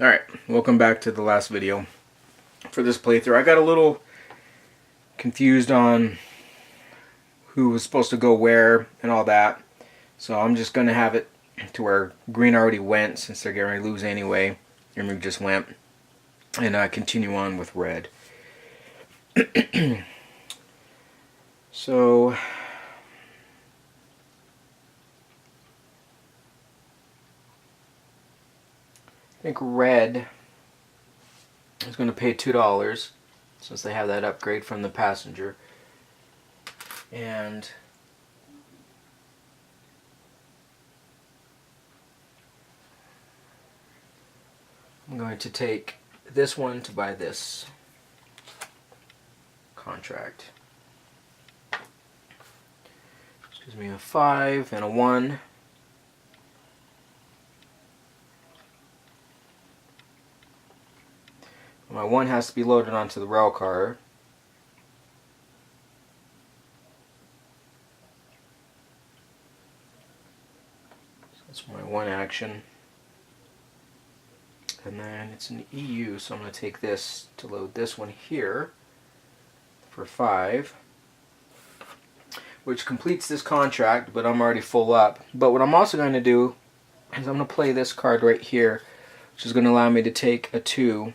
Alright, welcome back to the last video for this playthrough. I got a little confused on who was supposed to go where and all that. So I'm just going to have it to where green already went since they're going to lose anyway. And we just went. And continue on with red. So I think red is going to pay $2 since they have that upgrade from the passenger. And I'm going to take this one to buy this contract. This gives me a 5 and a 1. My 1 has to be loaded onto the rail car. So that's my 1 action. And then it's an EU, so I'm going to take this to load this one here for 5. Which completes this contract, but I'm already full up. But what I'm also going to do is I'm going to play this card right here, which is going to allow me to take a 2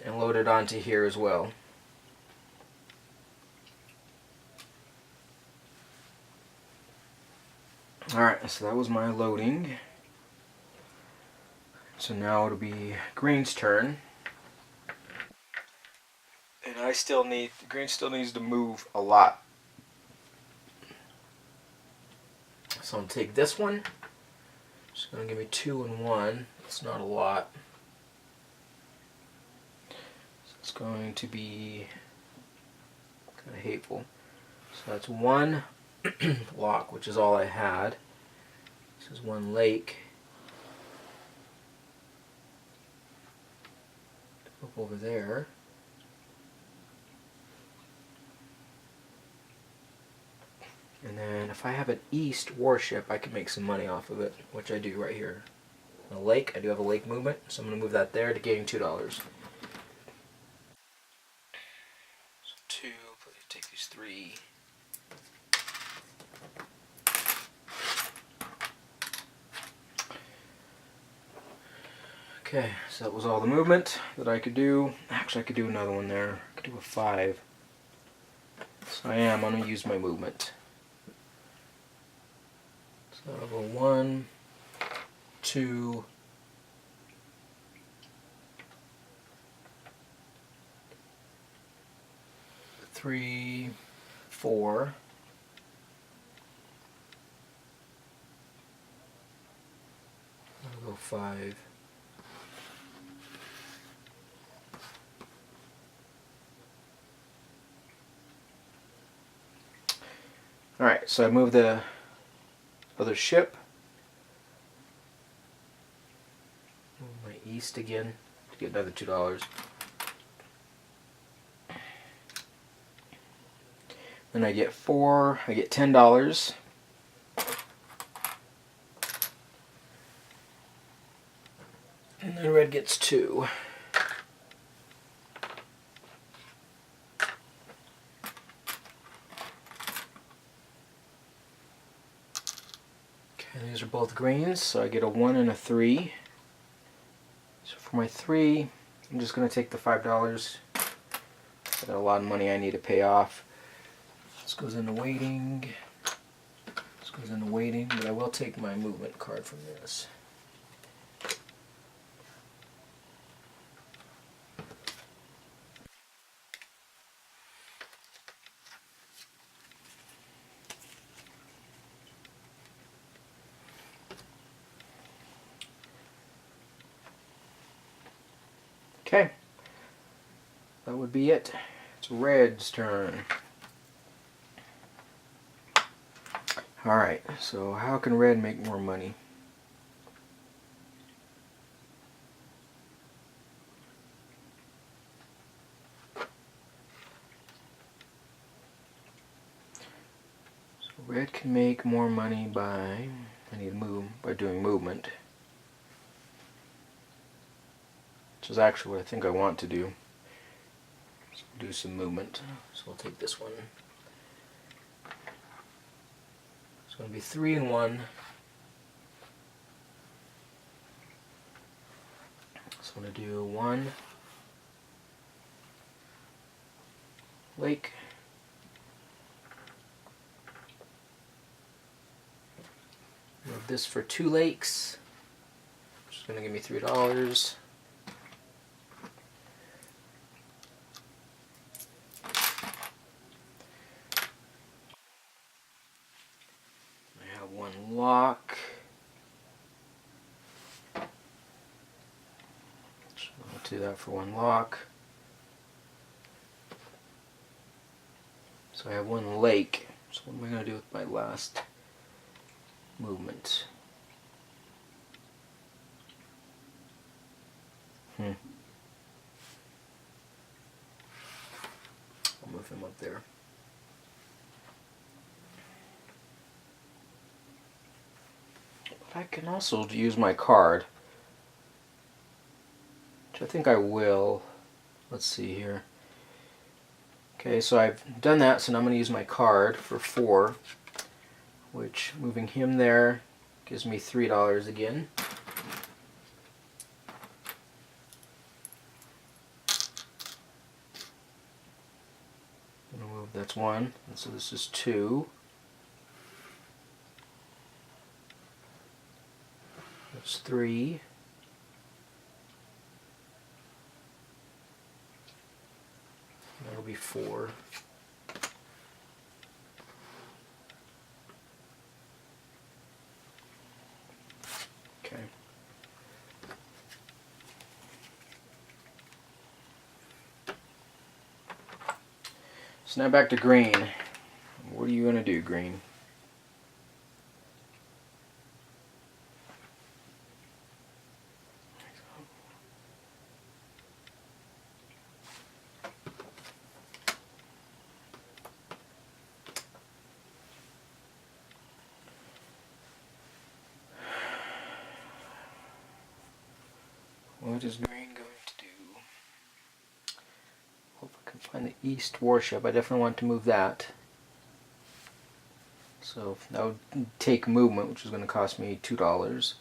and load it onto here as well. Alright, so that was my loading. So now it'll be green's turn. And green still needs to move a lot. So I'm going to take this one. It's going to give me 2 and 1. It's not a lot. So it's going to be kind of hateful. So that's 1 lock, which is all I had. This is 1 lake. Up over there. And then if I have an east warship, I can make some money off of it, which I do right here. A lake, I do have a lake movement, so I'm going to move that there to gain $2. So 2, take these 3. Okay, so that was all the movement that I could do. Actually, I could do another one there. I could do a 5. So I'm going to use my movement. So I'll go 1, 2, 3, 4. I'll go 5. Alright, so I move the other ship. Move my east again to get another $2. Then I get 4, I get $10. And then red gets 2. Okay, these are both greens, so I get a 1 and a 3. So for my 3, I'm just going to take the $5. I got a lot of money I need to pay off. This goes into waiting. This goes into waiting, but I will take my movement card from this. Okay, that would be it. It's red's turn. Alright, so how can red make more money? So red can make more money by, I need to move, by doing movement. which is actually what I think I want to do. So do some movement. So we'll take this one. It's going to be 3 and 1. So I'm going to do 1 lake. Move this for 2 lakes, which is going to give me $3. I have 1 lock. So I'll do that for 1 lock. So I have 1 lake. So what am I going to do with my last movement? I'll move him up there. But I can also use my card, which I think I will. Let's see here. Okay, so I've done that, so now I'm going to use my card for 4, which moving him there gives me $3 again. I'm going to move, that's 1, and so this is 2. That's 3. That'll be 4. Okay. So now back to green. What are you going to do, green? What is green going to do? Hope I can find the east warship. I definitely want to move that. So that would take movement, which is going to cost me $2.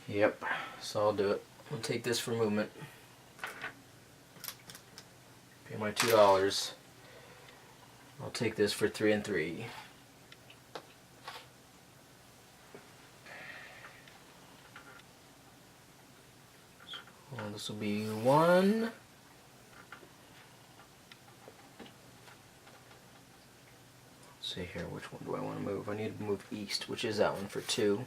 Yep, so I'll do it. I'll take this for movement. Pay my $2. I'll take this for 3 and 3. So this will be 1. Let's see here, which one do I want to move? I need to move east, which is that one for 2.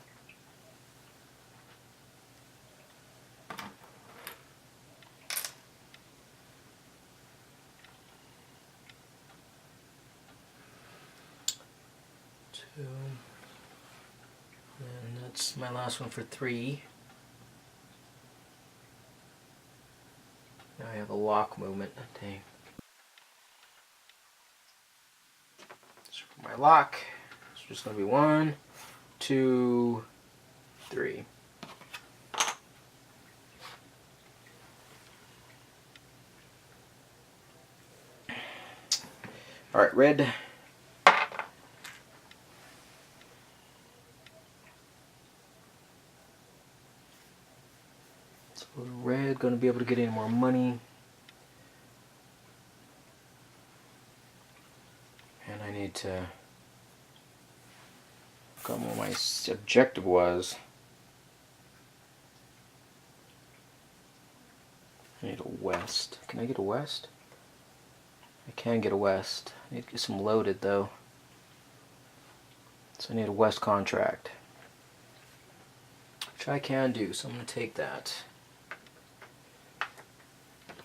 And that's my last one for 3. Now I have a lock movement. Dang. So for my lock, it's just going to be 1, 2, 3. Alright, red. Red going to be able to get any more money, and I need to look at what my objective was. I need a west. Can I get a west? I can get a west. I need to get some loaded though, so I need a west contract, which I can do, so I'm going to take that.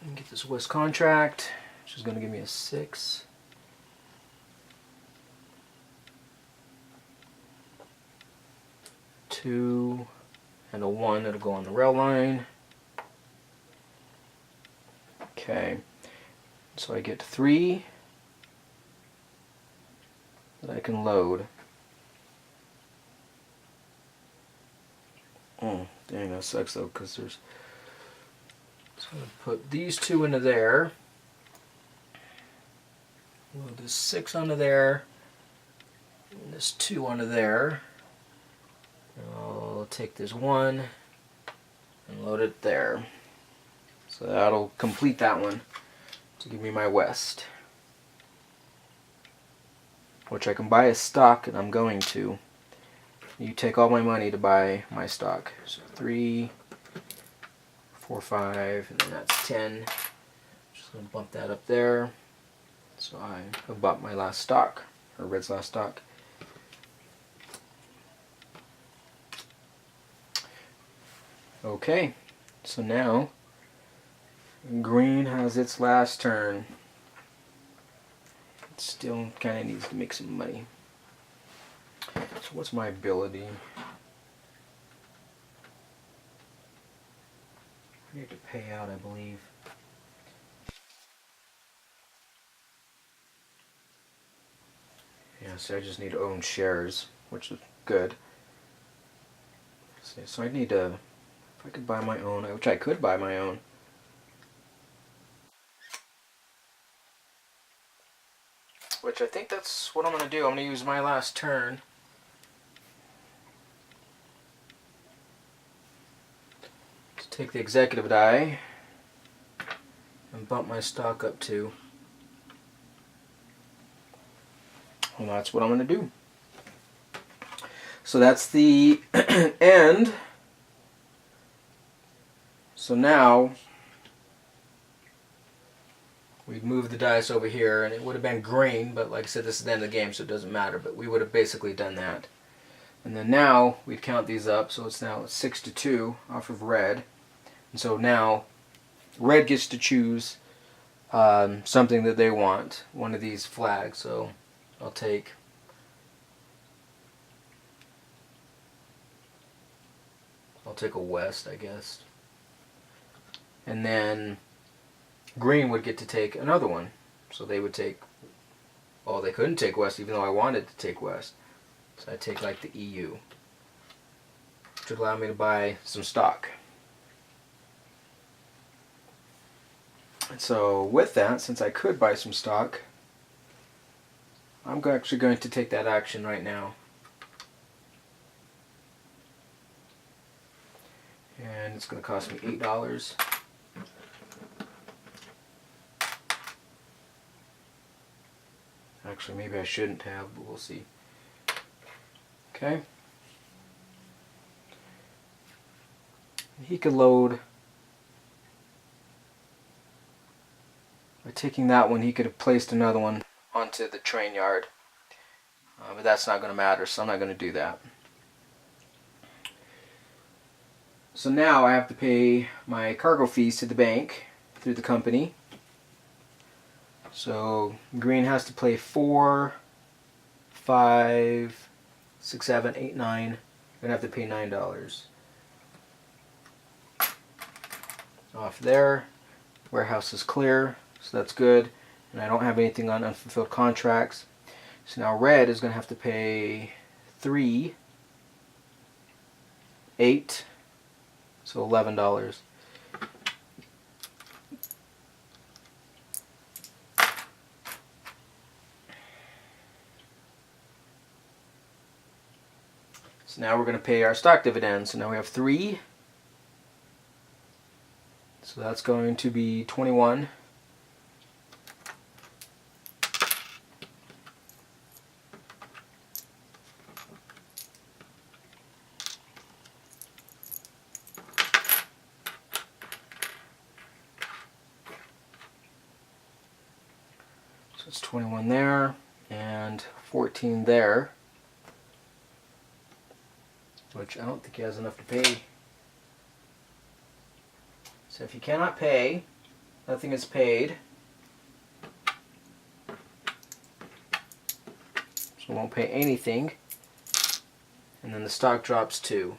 And get this west contract, which is going to give me a 6. Two, and a 1 that'll go on the rail line. Okay, so I get 3 that I can load. Oh, dang, that sucks though, because there's... So I'm going to put these 2 into there. Load this 6 onto there. And this 2 onto there. And I'll take this 1 and load it there. So that'll complete that one to give me my west. Which I can buy as stock, and I'm going to. You take all my money to buy my stock. So 3, 4, 5, and then that's 10. Just going to bump that up there. So I have bought my last stock, or Red's last stock. Okay, so now green has its last turn. It still kind of needs to make some money. So what's my ability? I need to pay out, I believe. Yeah, so I just need to own shares, which is good. So I need to, if I could buy my own, which I could buy my own. Which I think that's what I'm going to do. I'm going to use my last turn. To take the executive die and bump my stock up to. And that's what I'm going to do. So that's the end. So now we'd move the dice over here, and it would have been green, but like I said, this is the end of the game, so it doesn't matter. But we would have basically done that. And then now we'd count these up, so it's now 6-2 off of red. And so now red gets to choose something that they want, one of these flags. So I'll take a west, I guess. And then green would get to take another one. So they would take, well, they couldn't take west even though I wanted to take west. So I'd take like the EU, which would allow me to buy some stock. And so with that, since I could buy some stock, I'm actually going to take that action right now. And it's going to cost me $8. Actually, maybe I shouldn't have, but we'll see. Okay. He could load. By taking that one, he could have placed another one onto the train yard. But that's not going to matter, so I'm not going to do that. So now I have to pay my cargo fees to the bank through the company. So green has to pay 4, 5, 6, 7, 8, 9. I'm going to have to pay $9. Off there. Warehouse is clear, so that's good. And I don't have anything on unfulfilled contracts. So now red is going to have to pay 3, 8, so $11. So now we're going to pay our stock dividends. So now we have 3. So that's going to be 21. So it's 21 there and 14 there, which I don't think he has enough to pay. So if you cannot pay, nothing is paid. So we won't pay anything. And then the stock drops 2.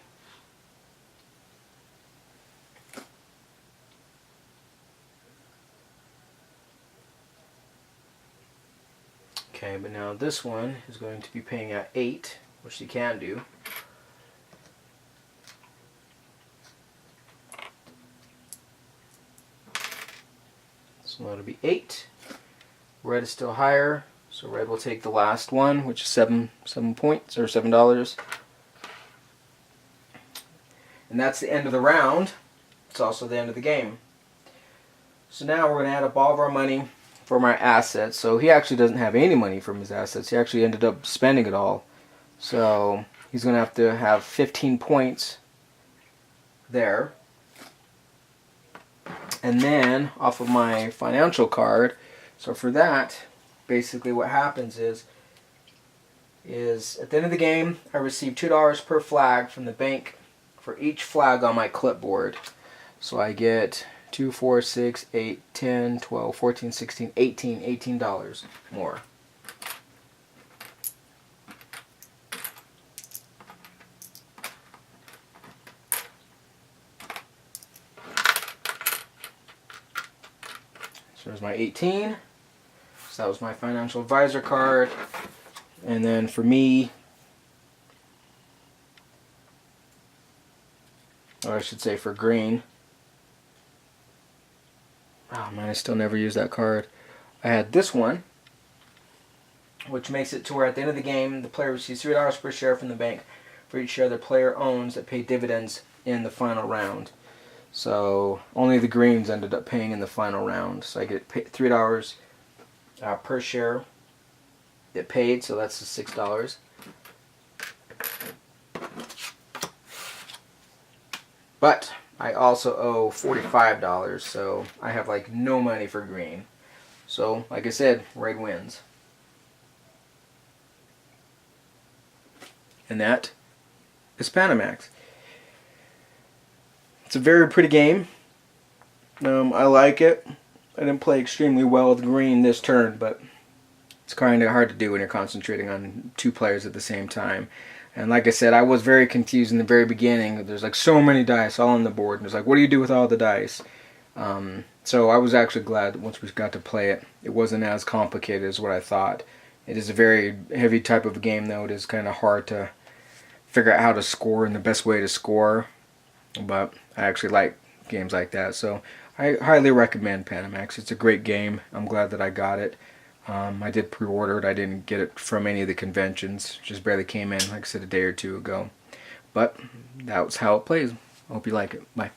Okay, but now this one is going to be paying at 8, which you can do. So that'll be 8. Red is still higher, so red will take the last one, which is 7 points, or $7. And that's the end of the round. It's also the end of the game. So now we're going to add up all of our money from our assets. So he actually doesn't have any money from his assets. He actually ended up spending it all. So he's going to have 15 points there. And then off of my financial card, so for that, basically what happens is at the end of the game, I receive $2 per flag from the bank for each flag on my clipboard. So I get 2, 4, 6, 8, 10, 12, 14, 16, $18 more. So there's my 18. So that was my financial advisor card. And then for me, or I should say for green. Oh man, I still never used that card. I had this one, which makes it to where at the end of the game, the player receives $3 per share from the bank for each share the player owns that pay dividends in the final round. So only the greens ended up paying in the final round. So I get $3 per share get paid, so that's the $6. But I also owe $45, so I have like no money for green. So like I said, red wins. And that is Panamax. It's a very pretty game. I like it. I didn't play extremely well with green this turn, but it's kind of hard to do when you're concentrating on 2 players at the same time. And like I said, I was very confused in the very beginning. There's like so many dice all on the board, and it's like, what do you do with all the dice? So I was actually glad that once we got to play it, it wasn't as complicated as what I thought. It is a very heavy type of game, though. It is kind of hard to figure out how to score and the best way to score. But I actually like games like that, so I highly recommend Panamax. It's a great game. I'm glad that I got it. I did pre-order it. I didn't get it from any of the conventions. Just barely came in, like I said, a day or 2 ago. But that was how it plays. I hope you like it. Bye.